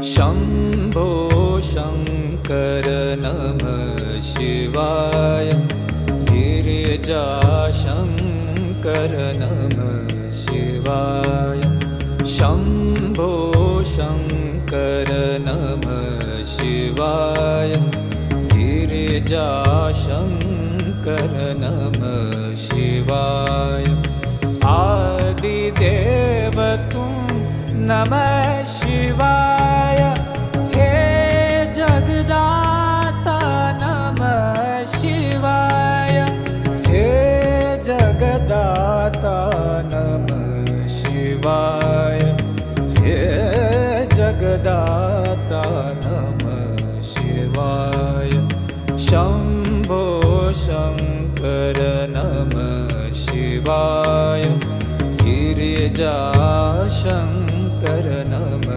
शम्भो शङ्कर नमः शिवाय गिरिजाशङ्कर नमः शिवाय शम्भो शङ्कर नमः शिवाय गिरिजाशङ्कर नमः शिवाय आदिदेव तुम नमः